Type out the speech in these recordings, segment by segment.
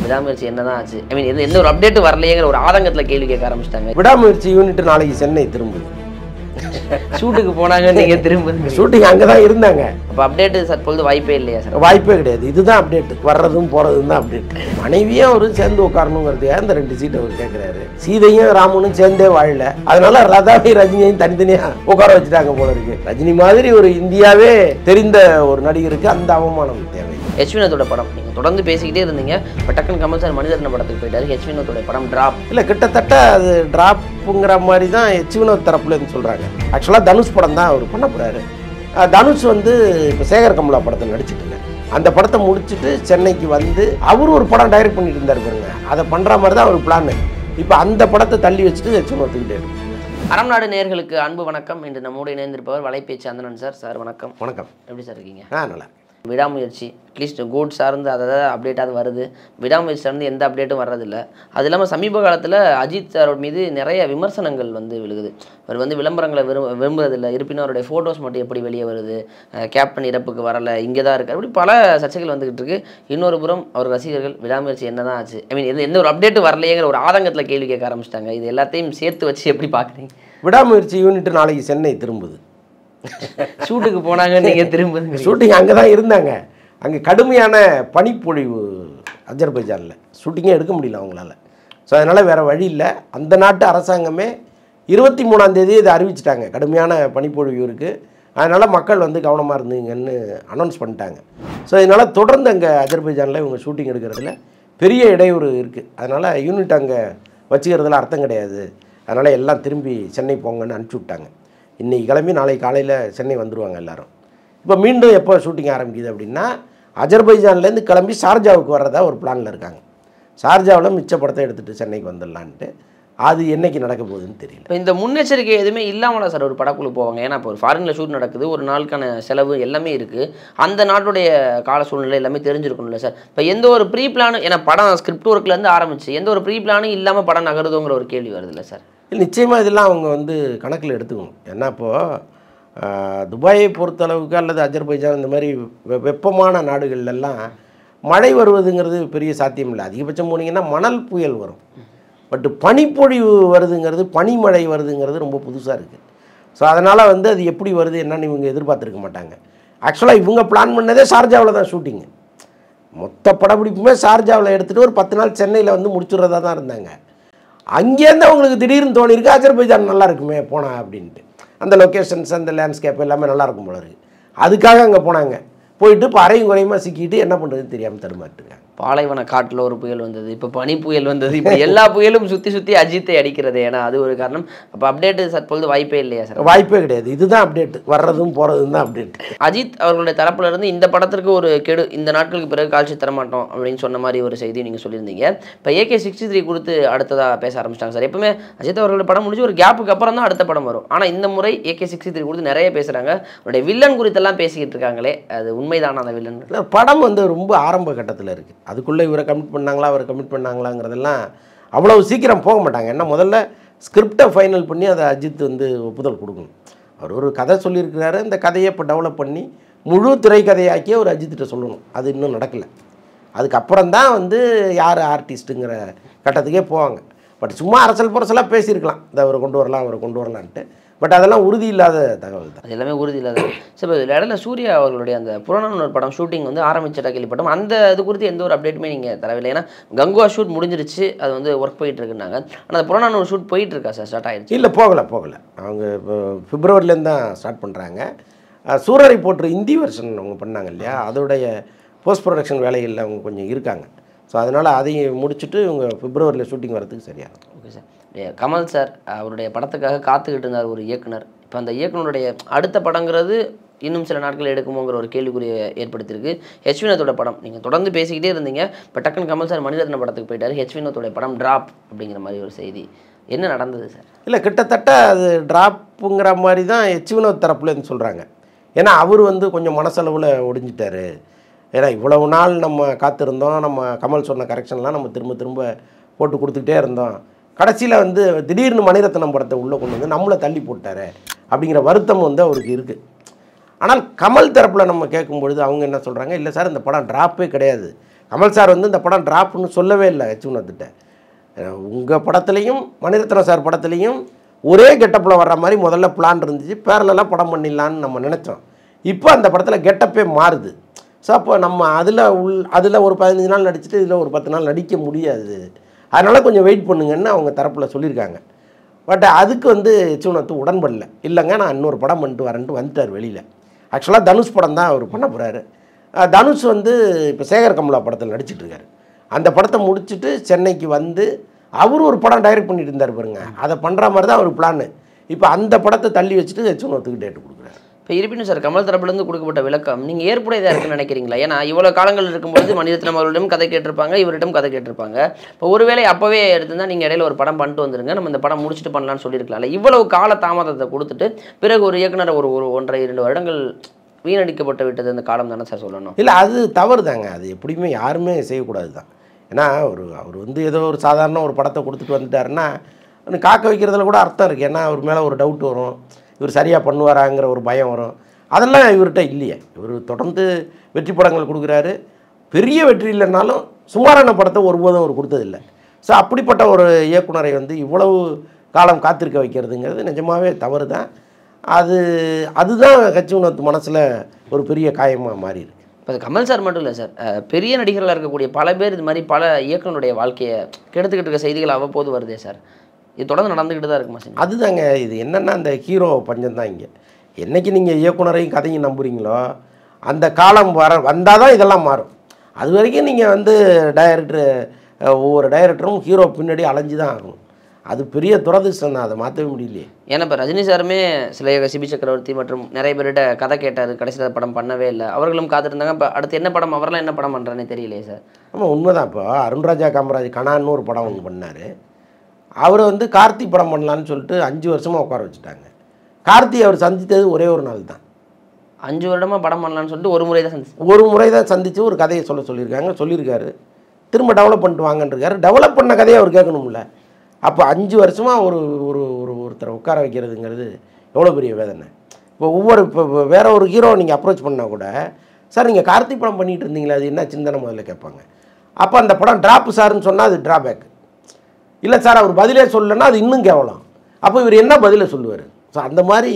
விடாமுயற்சி என்னதான் ஆச்சு? ஐ மீன் எந்த ஒரு அப்டேட் வரலையேங்கிற ஒரு ஆதங்கத்தில் கேள்வி கேட்க ஆரம்பிச்சிட்டாங்க. விடாமுயற்சி யூனிட் நாளைக்கு சென்னை திரும்புது. ஷூட்டுக்கு போனாங்க, நீங்கள் திரும்ப ஷூட்டிங் அங்கே தான் இருந்தாங்க. அப்போ அப்டேட்டு தற்பொழுது வாய்ப்பே இல்லையா சார்? வாய்ப்பே கிடையாது. இதுதான் அப்டேட். வர்றதும் போகிறதும் தான் அப்டேட். மனைவியும் அவரும் சேர்ந்து உட்காரணுங்கிறதுக்காக இந்த 2 சீட் அவர் கேட்குறாரு. சீதையும் ராமனும் சேர்ந்தே வாழல, அதனால லதாவை ரஜினியையும் தனித்தனியாக உட்கார வச்சுட்டாங்க போல இருக்கு. ரஜினி மாதிரி ஒரு இந்தியாவே தெரிந்த ஒரு நடிகருக்கு அந்த அவமானம் தேவை. ஹெச் வினோத்தோட படம் நீங்கள் தொடர்ந்து பேசிக்கிட்டே இருந்தீங்க. இப்போ டக்குன்னு கமல் சார் மனிதர்ன படத்துக்கு போயிட்டாரு. ஹெச் வினோத்தோட படம் டிராப் இல்லை, கிட்டத்தட்ட அது டிராப்புங்கிற மாதிரி தான் ஹெச் வினோத் தரப்புலன்னு சொல்கிறாங்க. ஆக்சுவலாக தனுஷ் படம் தான் அவர் பண்ண போகிறாரு. தனுஷ் வந்து இப்போ சேகர் கமலா படத்தில் நடிச்சுட்டு அந்த படத்தை முடிச்சுட்டு சென்னைக்கு வந்து அவர் ஒரு படம் டைரக்ட் பண்ணிட்டு இருந்தார் பாருங்க. அதை பண்ணுற மாதிரி தான் அவர் பிளான். இப்போ அந்த படத்தை தள்ளி வச்சுட்டு ஹெச் வினோத்துக்கிட்டே அறம் நாடு நேயர்களுக்கு அன்பு வணக்கம். இன்று நம்மோடு இணைந்திருப்பவர் வலைபேச்சு அந்தணன் சார். சார் வணக்கம். வணக்கம். எப்படி சார் இருக்கீங்க? நல்லா. விடாமுயற்சி அட்லீஸ்ட் கோட் சார்ந்து அதை அப்டேட்டாவது வருது. விடாமுயற்சி சார்ந்து எந்த அப்டேட்டும் வர்றதில்லை. அது இல்லாமல் சமீப காலத்தில் அஜித் சாரோட மீது நிறைய விமர்சனங்கள் வந்து விழுகுது. அவர் வந்து விளம்பரங்களை விரும்புறதில்லை. இருப்பினும் அவருடைய ஃபோட்டோஸ் மட்டும் எப்படி வெளியே வருது, கேப்டன் இறப்புக்கு வரலை, இங்கே தான் இருக்குது, அப்படி பல சர்ச்சைகள் வந்துகிட்டு இருக்கு. இன்னொரு புறம் அவர் ரசிகர்கள் விடாமுயற்சி என்ன தான் ஆச்சு, ஐ மீன் எந்த ஒரு அப்டேட்டும் வரலையேங்கிற ஒரு ஆதங்கத்தில் கேள்வி கேட்க ஆரம்பிச்சிட்டாங்க. இது எல்லாத்தையும் சேர்த்து வச்சு எப்படி பார்க்குறீங்க? விடாமுயற்சி யூனிட் நாளைக்கு சென்னை திரும்புது. ஷூட்டுக்கு போனாங்க, நீங்கள் திரும்ப ஷூட்டிங் அங்கே தான் இருந்தாங்க. அங்கே கடுமையான பனிப்பொழிவு அஜர்பைஜானில் ஷூட்டிங்கே எடுக்க முடியல அவங்களால. ஸோ அதனால் வேறு வழி இல்லை. அந்த நாட்டு அரசாங்கமே 23ஆம் தேதி இதை அறிவிச்சிட்டாங்க, கடுமையான பனிப்பொழிவு இருக்குது, அதனால் மக்கள் வந்து கவனமாக இருந்துங்கன்னு அனௌன்ஸ் பண்ணிட்டாங்க. ஸோ இதனால் தொடர்ந்து அங்கே அஜர்பைஜானில் இவங்க ஷூட்டிங் எடுக்கிறதுல பெரிய இடையூறு இருக்குது. அதனால் யூனிட் அங்கே வச்சுக்கிறதுல அர்த்தம் கிடையாது. அதனால் எல்லாம் திரும்பி சென்னை போங்கன்னு அனுப்பிச்சி விட்டாங்க. இன்றைக்கி கிளம்பி நாளைக்கு காலையில் சென்னை வந்துடுவாங்க எல்லோரும். இப்போ மீண்டும் எப்போ ஷூட்டிங் ஆரம்பிக்குது அப்படின்னா அஜர்பைஜான்லேருந்து கிளம்பி ஷார்ஜாவுக்கு வர்றதா ஒரு பிளானில் இருக்காங்க. ஷார்ஜாவில் மிச்ச படத்தை எடுத்துகிட்டு சென்னைக்கு வந்துடலான்ட்டு. அது என்றைக்கு நடக்க போகுதுன்னு தெரியல. இப்போ இந்த முன்னெச்சரிக்கை எதுவுமே இல்லாமல் சார் ஒரு படக்குழு போவாங்க. ஏன்னா இப்போ ஒரு ஃபாரினில் ஷூட் நடக்குது, ஒரு நாளுக்கான செலவு எல்லாமே இருக்குது, அந்த நாட்டுடைய கால சூழ்நிலை எல்லாமே தெரிஞ்சிருக்கணும்ல சார். இப்போ எந்த ஒரு ப்ரீ பிளானும், ஏன்னா படம் ஸ்கிரிப்ட் ஒர்க்லேருந்து ஆரம்பிச்சு எந்த ஒரு ப்ரீ பிளானும் இல்லாமல் படம் நகருதுங்கிற ஒரு கேள்வி வருது இல்லை சார்? நிச்சயமாக இதெல்லாம் அவங்க வந்து கணக்கில் எடுத்துக்கணும். ஏன்னா இப்போது துபாயை பொறுத்தளவுக்கு அல்லது அஜர்பைஜான் இந்த மாதிரி வெப்பமான நாடுகள்லாம் மழை வருவதுங்கிறது பெரிய சாத்தியம் இல்லை. அதிகபட்சம் போனீங்கன்னா மணல் புயல் வரும். பட்டு பனிப்பொழிவு வருதுங்கிறது, பனிமழை வருதுங்கிறது ரொம்ப புதுசாக இருக்குது. ஸோ அதனால் வந்து அது எப்படி வருது என்னன்னு இவங்க எதிர்பார்த்துருக்க மாட்டாங்க. ஆக்சுவலாக இவங்க பிளான் பண்ணதே ஷார்ஜாவில் தான் ஷூட்டிங்கு. மொத்த படப்பிடிப்புமே ஷார்ஜாவில் எடுத்துகிட்டு ஒரு 10 நாள் சென்னையில் வந்து முடிச்சுடுறதா தான் இருந்தாங்க. அங்கேருந்து அவங்களுக்கு திடீர்னு தோணிருக்கு அஜர்பைஜான் நல்லா இருக்குமே போனா அப்படின்ட்டு. அந்த லொக்கேஷன்ஸ், அந்த லேண்ட்ஸ்கேப் எல்லாமே நல்லாயிருக்கும் போல இருக்குது. அதுக்காக அங்கே போனாங்க. போயிட்டு இப்போ அரையும் குறையுமா சிக்கிட்டு என்ன பண்ணுறதுன்னு தெரியாமல் தடுமாட்டுங்க. பாலைவன காட்டில் ஒரு புயல் வந்தது, இப்போ பனி புயல் வந்தது, இப்போ எல்லா புயலும் சுற்றி சுற்றி அஜித்தை அடிக்கிறது. ஏன்னா அது ஒரு காரணம். அப்போ அப்டேட்டு தற்பொழுது வாய்ப்பே இல்லையா சார்? வாய்ப்பே கிடையாது. இதுதான் அப்டேட். வர்றதும் போகிறதும் தான் அப்டேட். அஜித் அவர்களுடைய தரப்புல இருந்து இந்த படத்திற்கு ஒரு கெடு, இந்த நாட்களுக்கு பிறகு காட்சி தரமாட்டோம் அப்படின்னு சொன்ன மாதிரி ஒரு செய்தி நீங்கள் சொல்லியிருந்தீங்க. இப்போ AK-63 கொடுத்து அடுத்ததாக பேச ஆரம்பிச்சிட்டாங்க சார். எப்பவுமே அஜித் அவர்களோட படம் முடிஞ்சு ஒரு கேப்புக்கு அப்புறம் தான் அடுத்த படம் வரும். ஆனால் இந்த முறை AK-63 கொடுத்து நிறைய பேசுகிறாங்க. அவருடைய வில்லன் குறித்தெல்லாம் பேசிக்கிட்டு இருக்காங்களே, அது உண்மைதான? அந்த வில்லன் படம் வந்து ரொம்ப ஆரம்ப கட்டத்தில் இருக்குது. அதுக்குள்ளே இவரை கமிட் பண்ணாங்களா, அவரை கமிட் பண்ணாங்களாங்கிறதெல்லாம் அவ்வளோ சீக்கிரம் போக மாட்டாங்க. ஏன்னா முதல்ல ஸ்கிரிப்டை ஃபைனல் பண்ணி அதை அஜித் வந்து ஒப்புதல் கொடுக்கணும். அவர் ஒரு கதை சொல்லியிருக்கிறாரு, இந்த கதையை இப்போ டெவலப் பண்ணி முழு திரைக்கதையாக்கி அவர் அஜித்திட்ட சொல்லணும். அது இன்னும் நடக்கலை. அதுக்கப்புறம் தான் வந்து யார் ஆர்டிஸ்ட்டுங்கிற கட்டத்துக்கே போவாங்க. பட் சும்மா அரசல் புரசலாக பேசியிருக்கலாம், இந்த அவரை கொண்டு வரலாம் அவரை கொண்டு வரலான்ட்டு. பட் அதெல்லாம் உறுதி இல்லாத தகவல் தான். அது எல்லாமே உறுதி இல்லாத. சரி, இடையில சூர்யா அவர்களுடைய அந்த புறநானூறு படம் ஷூட்டிங் வந்து ஆரம்பிச்சிட்டா கேள்விப்பட்டோம். அந்த இது குறித்து எந்த ஒரு அப்டேட்டுமே நீங்கள் தரவில்லை. ஏன்னா கங்குவா ஷூட் முடிஞ்சிருச்சு, அது வந்து ஒர்க் போயிட்டு இருக்குன்னாங்க. ஆனால் அந்த புறநானூறு ஷூட் போயிட்டு இருக்கா சார்? ஸ்டார்ட் ஆகிடுச்சு? இல்லை, போகலை. அவங்க இப்போ பிப்ரவரிலேருந்து தான் ஸ்டார்ட் பண்ணுறாங்க. சூரரை போட்டு ஹிந்தி வெர்ஷன் அவங்க பண்ணாங்க இல்லையா, அதோடைய போஸ்ட் ப்ரொடக்ஷன் வேலைகளில் அவங்க கொஞ்சம் இருக்காங்க. ஸோ அதனால் அதையும் முடிச்சுட்டு இவங்க பிப்ரவரியில் ஷூட்டிங் வரதுக்கு சரியாகும். Okay sir. கமல் சார் அவருடைய படத்துக்காக காத்துக்கிட்டு இருந்தார் ஒரு இயக்குனர். இப்போ அந்த இயக்குனருடைய அடுத்த படங்கிறது இன்னும் சில நாட்கள் எடுக்குமோங்கிற ஒரு கேள்விக்குறியை ஏற்படுத்தியிருக்கு. ஹெச் வினோத்தோட படம் நீங்கள் தொடர்ந்து பேசிக்கிட்டே இருந்தீங்க. இப்போ டக்குன்னு கமல் சார் மனிதர்ன படத்துக்கு போயிட்டார். ஹெச் வினோத்தோட படம் டிராப் அப்படிங்கிற மாதிரி ஒரு செய்தி. என்ன நடந்தது சார்? இல்லை, கிட்டத்தட்ட அது டிராப்புங்கிற மாதிரி தான் ஹெச் வினோத் தரப்புலன்னு சொல்கிறாங்க. ஏன்னா அவர் வந்து கொஞ்சம் மனசளவில் ஒடிஞ்சிட்டார். ஏன்னா இவ்வளவு நாள் நம்ம காத்திருந்தோம், நம்ம கமல் சொன்ன கரெக்ஷன்லாம் நம்ம திரும்ப திரும்ப போட்டு கொடுத்துக்கிட்டே இருந்தோம். கடைசியில் வந்து திடீர்னு மணிரத்னம் படத்தை உள்ளே கொண்டு வந்து நம்மளை தள்ளி போட்டார் அப்படிங்கிற வருத்தம் வந்து அவருக்கு இருக்குது. ஆனால் கமல் தரப்பில் நம்ம கேட்கும்பொழுது அவங்க என்ன சொல்கிறாங்க, இல்லை சார் இந்த படம் டிராப்பே கிடையாது, கமல் சார் வந்து இந்த படம் ட்ராப்னு சொல்லவே இல்லை யச்சுனத்திட்ட. உங்கள் படத்துலேயும் மணிரத்னம் சார் படத்துலேயும் ஒரே கெட்டப்பில் வர்ற மாதிரி முதல்ல பிளான் இருந்துச்சு, பேரலெல்லாம் படம் பண்ணிடலான்னு நம்ம நினச்சோம். இப்போ அந்த படத்தில் கெட்டப்பே மாறுது. ஸோ அப்போ நம்ம அதில் ஒரு 15 நாள் நடிச்சுட்டு இதில் ஒரு 10 நாள் நடிக்க முடியாது, அதனால் கொஞ்சம் வெயிட் பண்ணுங்கன்னு அவங்க தரப்பில் சொல்லியிருக்காங்க. பட் அதுக்கு வந்து யச்சுனத்து உடன்படல. இல்லைங்க நான் இன்னொரு படம் பண்ணிட்டு வரேன்ட்டு வந்துட்டார் வெளியில். ஆக்சுவலாக தனுஷ் படம் தான் அவர் பண்ண போகிறாரு. தனுஷ் வந்து இப்போ சேகர் கமலா படத்தில் நடிச்சிட்ருக்காரு. அந்த படத்தை முடிச்சுட்டு சென்னைக்கு வந்து அவர் ஒரு படம் டைரக்ட் பண்ணிட்டு இருந்தார் பாருங்க, அதை பண்ணுற மாதிரி தான் அவர் பிளான். இப்போ அந்த படத்தை தள்ளி வச்சுட்டு யச்சுனத்துக்கு டேட்டு கொடுக்குறாரு. இப்போ இருப்பினும் சார், கமல் தரப்புலேருந்து கொடுக்கப்பட்ட விளக்கம் நீங்கள் ஏற்புடையதாக இருக்குன்னு நினைக்கிறீங்களா? ஏன்னா இவ்வளோ காலங்கள் இருக்கும்போது மணிரத்னம் அவர்களிடம் கதை கேட்டிருப்பாங்க, இவரிடம் கதை கேட்டிருப்பாங்க. இப்போ ஒருவேளை அப்போவே எடுத்திருந்தால் நீங்கள் இடையில ஒரு படம் பண்ணிட்டு வந்துருங்க, நம்ம இந்த படம் முடிச்சுட்டு பண்ணலான்னு சொல்லியிருக்கலாம்ல. இவ்வளவு கால தாமதத்தை கொடுத்துட்டு பிறகு ஒரு இயக்குனர் ஒரு 1.5-2 வருடங்கள் வீணடிக்கப்பட்டு விட்டது அந்த காலம் தானே சார் சொல்லணும்? இல்லை, அது தவறு தாங்க. அது எப்படியுமே யாருமே செய்யக்கூடாது தான். ஏன்னா அவர் வந்து ஏதோ ஒரு சாதாரண ஒரு படத்தை கொடுத்துட்டு வந்துட்டாருன்னா காக்க வைக்கிறதுல கூட அர்த்தம் இருக்குது. ஏன்னா அவர் மேலே ஒரு டவுட் வரும், இவர் சரியாக பண்ணுவாராங்கிற ஒரு பயம் வரும். அதெல்லாம் இவர்கிட்ட இல்லையே. இவர் தொடர்ந்து வெற்றி படங்கள் கொடுக்குறாரு. பெரிய வெற்றி இல்லைன்னாலும் சுமாரான படத்தை ஒருபோதும் அவர் கொடுத்ததில்லை. ஸோ அப்படிப்பட்ட ஒரு இயக்குனரை வந்து இவ்வளவு காலம் காத்திருக்க வைக்கிறதுங்கிறது நிஜமாகவே தவறு தான். அதுதான் யச்சுனத்து மனசில் ஒரு பெரிய காயமாக மாறி இருக்கு. இப்போ கமல் சார் மட்டும் இல்லை சார், பெரிய நடிகர்களாக இருக்கக்கூடிய பல பேர் இது மாதிரி பல இயக்குனருடைய வாழ்க்கையை கெடுத்துக்கிட்டு இருக்க செய்திகள் அவ்வப்போது வருதே சார். இது தொடர்ந்து நடந்துக்கிட்டு தான் இருக்குமா சார்? அதுதாங்க, இது என்னென்னா அந்த ஹீரோ பஞ்சம் தான் இங்கே. என்றைக்கு நீங்கள் இயக்குனரையும் கதையும் நம்புறீங்களோ அந்த காலம் வந்தால் தான் இதெல்லாம் மாறும். அது வரைக்கும் நீங்கள் வந்து ஒவ்வொரு டைரக்டரும் ஹீரோ பின்னாடி அலைஞ்சு தான் ஆகணும். அது பெரிய துரதிர்ஷ்டம் தான், அதை மாற்றவே முடியலையே. ஏன்னா இப்போ ரஜினி சாருமே சில சிபி சக்கரவர்த்தி மற்றும் நிறைய பேர்கிட்ட கதை கேட்டார், கடைசியில் படம் பண்ணவே இல்லை. அவர்களும் காத்திருந்தாங்க. இப்போ அடுத்து என்ன படம், அவரெல்லாம் என்ன படம் பண்ணுறானே தெரியலையே சார். ஆமாம், உண்மைதான். இப்போ அருண்ராஜா காமராஜ் கனான்னு ஒரு படம் ஒன்று பண்ணார். அவர் வந்து கார்த்தி படம் பண்ணலான்னு சொல்லிட்டு 5 வருஷமாக உட்கார வச்சுட்டாங்க. கார்த்தி அவர் சந்தித்தது ஒரே ஒரு நாள் தான். 5 வருடமாக படம் பண்ணலான்னு சொல்லிட்டு ஒரு முறை தான் சந்தித்து ஒரு கதையை சொல்லியிருக்காரு. திரும்ப டெவலப் பண்ணிட்டு வாங்கன்றிருக்காரு. டெவலப் பண்ண கதையை அவர் கேட்கணும்ல. அப்போ 5 வருஷமாக ஒருத்தரை உட்கார வைக்கிறதுங்கிறது எவ்வளோ பெரிய வேதனை. இப்போ வேற ஒரு ஹீரோ நீங்கள் அப்ரோச் பண்ணால் கூட, சார் நீங்கள் கார்த்தி படம் பண்ணிகிட்டு இருந்தீங்களா, அது என்ன சிந்தனை முதல்ல கேட்பாங்க. அப்போ அந்த படம் ட்ராப் சார்னு சொன்னால் அது ட்ராபேக். இல்லை சார் அவர் பதிலே சொல்லலைன்னா அது இன்னும் கேவலம். அப்போ இவர் என்ன பதிலை சொல்லுவார்? ஸோ அந்த மாதிரி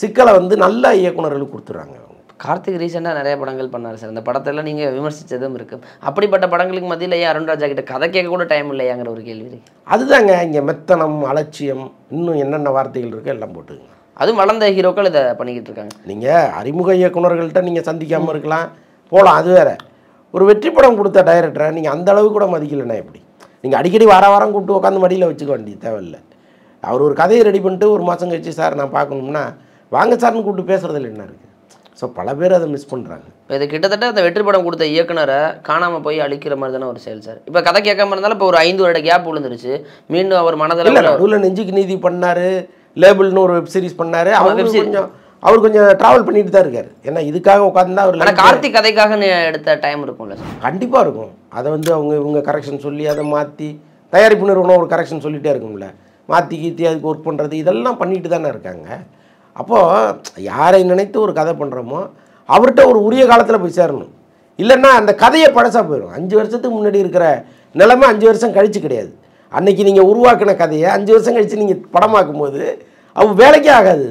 சிக்கலை வந்து நல்ல இயக்குனர்களுக்கு கொடுத்துட்றாங்க. கார்த்திக் ரீசெண்டாக நிறைய படங்கள் பண்ணார் சார். அந்த படத்தெல்லாம் நீங்கள் விமர்சித்ததும் இருக்குது. அப்படிப்பட்ட படங்களுக்கு மத்தியில் ஏன் அருண்ராஜா கிட்ட கதை கேட்க கூட டைம் இல்லையாங்கிற ஒரு கேள்வி இருக்குது. அதுதாங்க இங்கே மெத்தனம், அலட்சியம், இன்னும் என்னென்ன வார்த்தைகள் இருக்குது எல்லாம் போட்டுங்க. அதுவும் வளர்ந்த ஹீரோக்கள் இதை பண்ணிக்கிட்டு இருக்காங்க. நீங்கள் அறிமுக இயக்குனர்கள்ட்ட நீங்கள் சந்திக்காமல் இருக்கலாம், போகலாம், அது வேறு. ஒரு வெற்றி படம் கொடுத்த டைரக்டரை நீங்கள் அந்த அளவு கூட மதிக்கலைன்னா எப்படி? நீங்கள் அடிக்கடி வாரம் கூப்பிட்டு உட்காந்து மடியில் வச்சுக்க வேண்டிய தேவையில்லை. அவர் ஒரு கதையை ரெடி பண்ணிட்டு 1 மாதம் கழிச்சு சார் நான் பார்க்கணும்னா வாங்க சார்னு கூப்பிட்டு பேசுகிறதுல என்ன இருக்குது? ஸோ பல பேர் அதை மிஸ் பண்ணுறாங்க. இப்போ இது கிட்டத்தட்ட அந்த வெற்றி படம் கொடுத்த இயக்குனரை காணாமல் போய் அழிக்கிற மாதிரி தானே ஒரு செயல் சார். இப்போ கதை கேட்காம இருந்தாலும் இப்போ ஒரு 5 வருட கேப் விழுந்துருச்சு. மீண்டும் அவர் மனதில் நடுவில் நெஞ்சுக்கு நீதி பண்ணார், லேபிள்னு ஒரு வெப் சீரிஸ் பண்ணார். அவர் கொஞ்சம் ட்ராவல் பண்ணிட்டு தான் இருக்கார். ஏன்னா இதுக்காக உட்காந்து அவர். ஆனால் கார்த்திக் கதைக்காக எடுத்த டைம் இருக்கும்ல சார்? கண்டிப்பாக இருக்கும். அதை வந்து இவங்க கரெக்ஷன் சொல்லி அதை மாற்றி, தயாரிப்பு நிறுவனம் ஒரு கரெக்ஷன் சொல்லிகிட்டே இருக்கும்ல, மாற்றி கீத்தி அதுக்கு ஒர்க் பண்ணுறது இதெல்லாம் பண்ணிட்டு தானே இருக்காங்க. அப்போது யாரை நினைத்து ஒரு கதை பண்ணுறோமோ அவர்கிட்ட ஒரு உரிய காலத்தில் போய் சேரணும். இல்லைன்னா அந்த கதையை பழசாக போயிடும். 5 வருஷத்துக்கு முன்னாடி இருக்கிற நிலைமை 5 வருஷம் கழிச்சு கிடையாது. அன்றைக்கி நீங்கள் உருவாக்கின கதையை 5 வருஷம் கழித்து நீங்கள் படமாக்கும் போது அவங்க வேலைக்கே ஆகாது.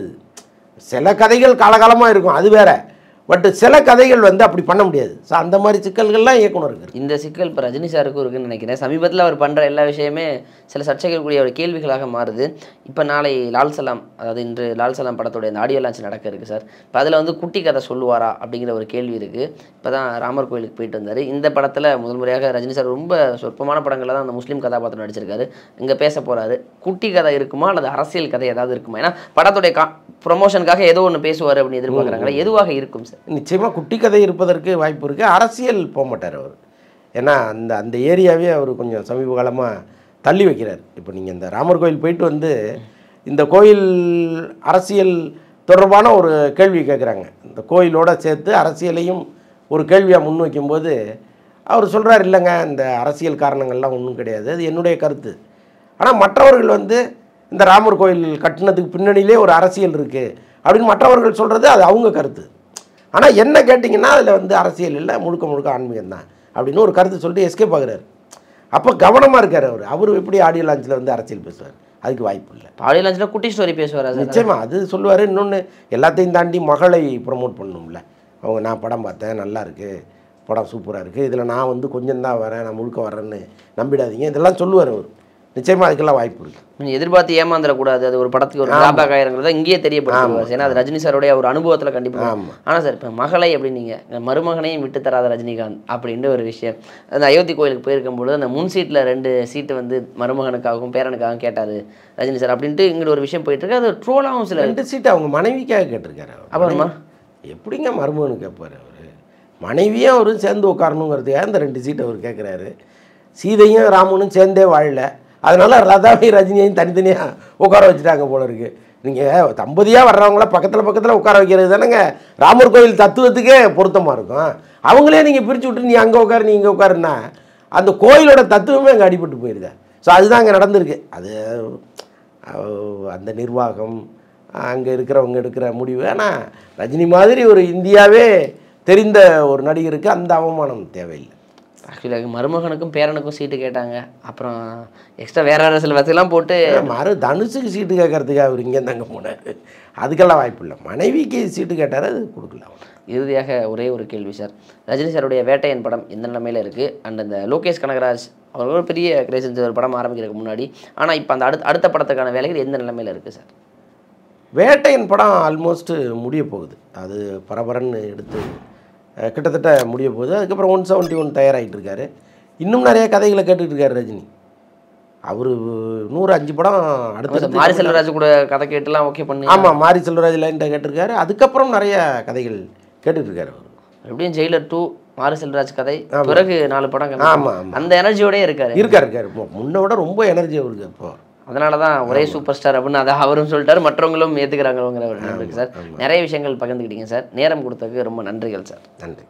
சில கதைகள் காலகாலமாக இருக்கும், அது வேறு. பட் சில கதைகள் வந்து அப்படி பண்ண முடியாது. ஸோ அந்த மாதிரி சிக்கல்கள்லாம் இயக்குனருக்கு. இந்த சிக்கல் இப்போ ரஜினி சாருக்கும் இருக்குன்னு நினைக்கிறேன். சமீபத்தில் அவர் பண்ணுற எல்லா விஷயமே சில சர்ச்சைகள் கூடிய ஒரு கேள்விகளாக மாறுது. இப்போ நாளை லால் சலாம், அதாவது இன்று லால் சலாம் படத்தோடைய இந்த ஆடியோ லான்ச் நடக்க இருக்குது சார். இப்போ அதில் வந்து குட்டி கதை சொல்லுவாரா அப்படிங்கிற ஒரு கேள்வி இருக்குது. இப்போ தான் ராமர் கோயிலுக்கு போயிட்டு வந்தார். இந்த படத்தில் முதல் முறையாக ரஜினி சார் ரொம்ப சொற்பமான படங்களில் தான் அந்த முஸ்லீம் கதாபாத்திரம் நடிச்சிருக்காரு. இங்கே பேச போகிறாரு. குட்டி கதை இருக்குமா அல்லது அரசியல் கதை ஏதாவது இருக்குமா? ஏன்னா படத்துடைய ப்ரொமோஷனுக்காக ஏதோ ஒன்று பேசுவார் அப்படின்னு எதிர்பார்க்குறாங்களே, எதுவாக இருக்கும் சார்? நிச்சயமாக குட்டி கதை இருப்பதற்கு வாய்ப்பு இருக்குது. அரசியல் போக மாட்டார் அவர். ஏன்னா அந்த ஏரியாவே அவர் கொஞ்சம் சமீப காலமாக தள்ளி வைக்கிறார். இப்போ நீங்கள் இந்த ராமர் கோயில் போயிட்டு வந்து இந்த கோயில் அரசியல் தொடர்பான ஒரு கேள்வி கேட்குறாங்க. இந்த கோயிலோடு சேர்த்து அரசியலையும் ஒரு கேள்வியாக முன்வைக்கும்போது அவர் சொல்கிறார், இல்லைங்க இந்த அரசியல் காரணங்கள்லாம் ஒன்றும் கிடையாது, அது என்னுடைய கருத்து. ஆனால் மற்றவர்கள் வந்து இந்த ராமர் கோயில் கட்டினதுக்கு பின்னணியிலே ஒரு அரசியல் இருக்குது அப்படின்னு மற்றவர்கள் சொல்கிறது அது அவங்க கருத்து. ஆனால் என்ன கேட்டிங்கன்னா அதில் வந்து அரசியல் இல்லை, முழுக்க ஆன்மீகம் தான். அப்படின்னு ஒரு கருத்து சொல்லிட்டு எஸ்கேப் ஆகுறாரு. அப்போ கவனமாக இருக்கார் அவர் எப்படி ஆடியோ லான்ச்சில் வந்து அரசியல் பேசுவார்? அதுக்கு வாய்ப்பு இல்லை. ஆடியோ லான்ச்சில் குட்டி ஸ்டோரி பேசுவார். நிச்சயமாக அது சொல்லுவார். இன்னொன்று எல்லாத்தையும் தாண்டி மகளை ப்ரொமோட் பண்ணணும்ல. அவங்க நான் படம் பார்த்தேன், நல்லா இருக்குது, படம் சூப்பராக இருக்குது, இதில் நான் வந்து கொஞ்சம் தான் வரேன், நான் முழுக்க வரேன்னு நம்பிடாதீங்க, இதெல்லாம் சொல்லுவார் அவர். நிச்சயமாக அதுக்கெல்லாம் வாய்ப்பு இருக்குது. நீங்கள் எதிர்பார்த்து ஏமாந்துடக்கூடாது. அது ஒரு படத்துக்கு ஒரு டிராபேக் ஆயிருங்கிறத இங்கேயே தெரியப்படுத்துவார். ஏன்னா அது ரஜினி சாருடைய ஒரு அனுபவத்தில் கண்டிப்பாக. ஆனால் சார் இப்போ மகளை எப்படின்னீங்க, மருமகனையும் விட்டு தராத ரஜினிகாந்த் அப்படின்ற ஒரு விஷயம். அந்த அயோத்தி கோயிலுக்கு போயிருக்கும்போது அந்த முன் சீட்டில் 2 சீட்டு வந்து மருமகனுக்காகவும் பேரனுக்காகவும் கேட்டார் ரஜினி சார் அப்படின்ட்டு இங்கிட்ட ஒரு விஷயம் போயிட்டு இருக்கு. அது ட்ரோலாகவும் சில 2 சீட்டு அவங்க மனைவிக்காக கேட்டிருக்காரு. அப்புறமா எப்படிங்க மருமகனு கேட்பார்? அவர் மனைவியும் அவரும் சேர்ந்து உட்காரணுங்கிறதுக்காக அந்த 2 சீட்டு அவர் கேட்குறாரு. சீதையும் ராமனும் சேர்ந்தே வாழல, அதனால் லதாவையும் ரஜினியையும் தனித்தனியாக உட்கார வச்சுட்டாங்க போல இருக்குது. நீங்கள் தம்பதியாக வர்றவங்கள பக்கத்தில் உட்கார வைக்கிறது தானேங்க ராமர் கோயில் தத்துவத்துக்கே பொருத்தமாக இருக்கும். அவங்களே நீங்கள் பிரித்து விட்டு நீ அங்கே உட்காரு நீ இங்கே உட்காருன்னா அந்த கோயிலோட தத்துவமே அங்கே அடிபட்டு போயிருது. ஸோ அதுதான் அங்கே நடந்திருக்கு. அது அந்த நிர்வாகம் அங்கே இருக்கிறவங்க எடுக்கிற முடிவு. ஆனால் ரஜினி மாதிரி ஒரு இந்தியாவே தெரிந்த ஒரு நடிகருக்கு அந்த அவமானம் தேவையில்லை. ஆக்சுவலாக மருமகனுக்கும் பேரனுக்கும் சீட்டு கேட்டாங்க. அப்புறம் எக்ஸ்ட்ரா வேறு சில வசதிலாம் போட்டு தனுஷுக்கு சீட்டு கேட்கறதுக்கு அவர் இங்கே தாங்க போனார். அதுக்கெல்லாம் வாய்ப்பு இல்லை. மனைவிக்கு சீட்டு கேட்டார், அது கொடுக்கலாம். இறுதியாக ஒரே ஒரு கேள்வி சார். ரஜினி சாருடைய வேட்டையன் படம் எந்த நிலைமையில் இருக்குது? அண்ட் அந்த லோகேஷ் கனகராஜ் அவர் ஒரு பெரிய கிரேஸ் ஒரு படம் ஆரம்பிக்கிறதுக்கு முன்னாடி, ஆனால் இப்போ அந்த அடுத்த படத்துக்கான வேலைகள் எந்த நிலைமையில் இருக்குது சார்? வேட்டையன் படம் ஆல்மோஸ்ட்டு முடிய போகுது. அது பரபரன்னு எடுத்து கிட்டத்தட்ட முடிய போகுது. அதுக்கப்புறம் 171 தயாராகிட்டு இருக்காரு. இன்னும் நிறைய கதைகளை கேட்டுக்கிட்டு இருக்காரு ரஜினி. அவர் 105 படம் அடுத்து மாரி செல்வராஜ் கூட கதை கேட்டுலாம் ஓகே பண்ணி. ஆமாம், மாரி செல்வராஜ் லைன்ட்ட கேட்டிருக்காரு. அதுக்கப்புறம் நிறைய கதைகள் கேட்டுட்டு இருக்காரு அவர். எப்படியும் ஜெயிலர் 2 மாரி செல்வராஜ் கதை பிறகு 4 படம். ஆமாம், அந்த எனர்ஜியோடய இருக்காரு. முன்ன விட ரொம்ப எனர்ஜி அவருக்கு. இப்போ அதனால தான் ஒரே சூப்பர் ஸ்டார் அப்படின்னு அதை அவரும் சொல்லிட்டாரு, மற்றவங்களும் ஏற்றுக்கிறாங்கிற ஒரு நன்றி சார். நிறைய விஷயங்கள் பகிர்ந்துக்கிட்டீங்க சார். நேரம் கொடுத்ததுக்கு ரொம்ப நன்றிகள் சார். நன்றி.